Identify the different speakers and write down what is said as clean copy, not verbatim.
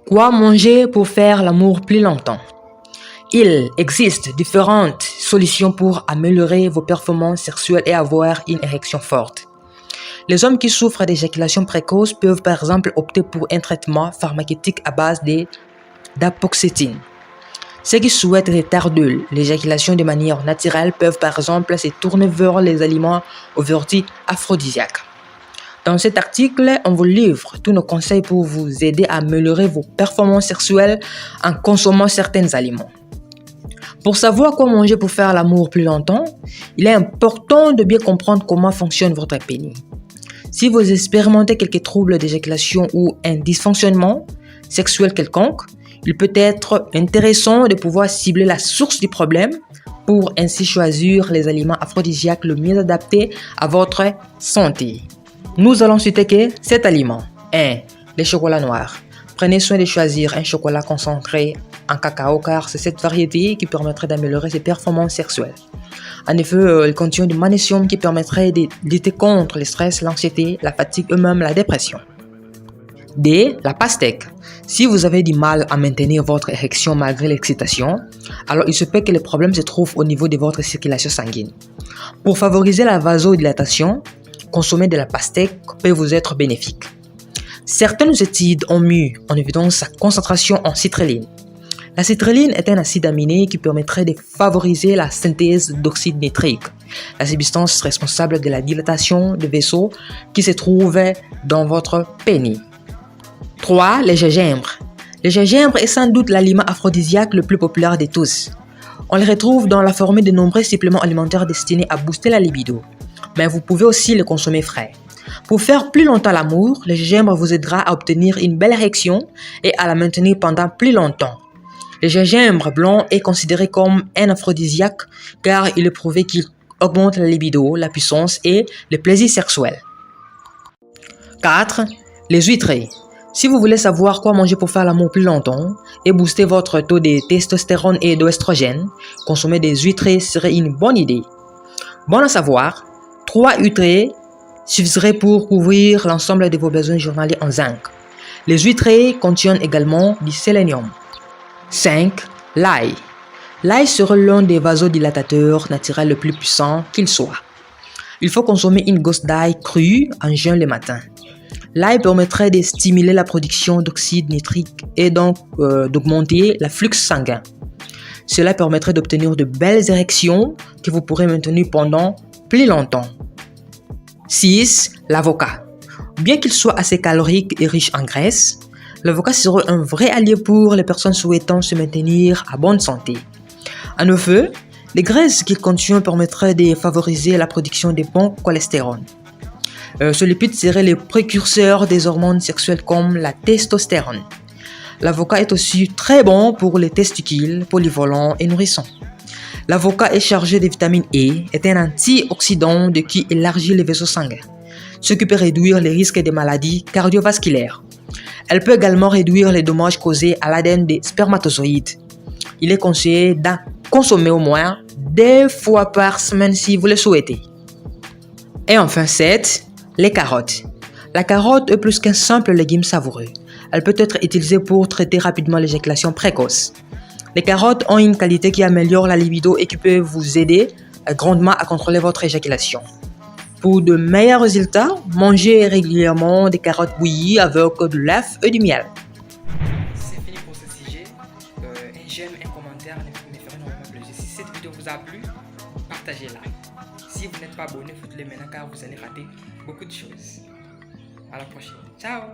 Speaker 1: Quoi manger pour faire l'amour plus longtemps? Il existe différentes solutions pour améliorer vos performances sexuelles et avoir une érection forte. Les hommes qui souffrent d'éjaculation précoce peuvent par exemple opter pour un traitement pharmaceutique à base d'apoxétine. Ceux qui souhaitent retarder l'éjaculation de manière naturelle peuvent par exemple se tourner vers les aliments aux vertus aphrodisiaques. Dans cet article, on vous livre tous nos conseils pour vous aider à améliorer vos performances sexuelles en consommant certains aliments. Pour savoir quoi manger pour faire l'amour plus longtemps, il est important de bien comprendre comment fonctionne votre pénis. Si vous expérimentez quelques troubles d'éjaculation ou un dysfonctionnement sexuel quelconque, il peut être intéressant de pouvoir cibler la source du problème pour ainsi choisir les aliments aphrodisiaques le mieux adaptés à votre santé. Nous allons citer cet aliment. 1. Les chocolats noirs. Prenez soin de choisir un chocolat concentré en cacao car c'est cette variété qui permettrait d'améliorer ses performances sexuelles. En effet, il contient du magnésium qui permettrait de lutter contre le stress, l'anxiété, la fatigue et même la dépression. 2. La pastèque. Si vous avez du mal à maintenir votre érection malgré l'excitation, alors il se peut que le problème se trouve au niveau de votre circulation sanguine. Pour favoriser la vasodilatation, consommer de la pastèque peut vous être bénéfique. Certaines études ont mis en évidence sa concentration en citrulline. La citrulline est un acide aminé qui permettrait de favoriser la synthèse d'oxyde nitrique, la substance responsable de la dilatation des vaisseaux qui se trouvent dans votre pénis. 3. Le gingembre. Le gingembre est sans doute l'aliment aphrodisiaque le plus populaire de tous. On le retrouve dans la formule de nombreux suppléments alimentaires destinés à booster la libido. Mais vous pouvez aussi le consommer frais. Pour faire plus longtemps l'amour, le gingembre vous aidera à obtenir une belle érection et à la maintenir pendant plus longtemps. Le gingembre blanc est considéré comme un aphrodisiaque car il est prouvé qu'il augmente la libido, la puissance et le plaisir sexuel. 4. Les huîtres. Si vous voulez savoir quoi manger pour faire l'amour plus longtemps et booster votre taux de testostérone et d'œstrogène, consommer des huîtres serait une bonne idée. Bon à savoir, 3 huîtres suffiraient pour couvrir l'ensemble de vos besoins journaliers en zinc. Les huîtres contiennent également du sélénium. 5. L'ail. L'ail serait l'un des vasodilatateurs naturels le plus puissants qu'il soit. Il faut consommer une gousse d'ail crue en jeûne le matin. L'ail permettrait de stimuler la production d'oxyde nitrique et donc d'augmenter l'afflux sanguin. Cela permettrait d'obtenir de belles érections que vous pourrez maintenir pendant plus longtemps. 6. L'avocat. Bien qu'il soit assez calorique et riche en graisse, l'avocat serait un vrai allié pour les personnes souhaitant se maintenir à bonne santé. En effet, les graisses qu'il contient permettraient de favoriser la production de bon cholestérol. Ce lipide serait le précurseur des hormones sexuelles comme la testostérone. L'avocat est aussi très bon pour les testicules, polyvalent et nourrissant. L'avocat est chargé de vitamine E, est un antioxydant qui élargit les vaisseaux sanguins, ce qui peut réduire les risques de maladies cardiovasculaires. Elle peut également réduire les dommages causés à l'ADN des spermatozoïdes. Il est conseillé d'en consommer au moins 2 fois par semaine si vous le souhaitez. Et enfin 7. Les carottes. La carotte est plus qu'un simple légume savoureux. Elle peut être utilisée pour traiter rapidement l'éjaculation précoce. Les carottes ont une qualité qui améliore la libido et qui peut vous aider grandement à contrôler votre éjaculation. Pour de meilleurs résultats, mangez régulièrement des carottes bouillies avec de l'œuf et du miel. C'est fini pour ce sujet. Un j'aime, un commentaire me ferait énormément plaisir. Si cette vidéo vous a plu, partagez-la. Si vous n'êtes pas abonné, faites-le maintenant car vous allez rater beaucoup de choses. À la prochaine. Ciao!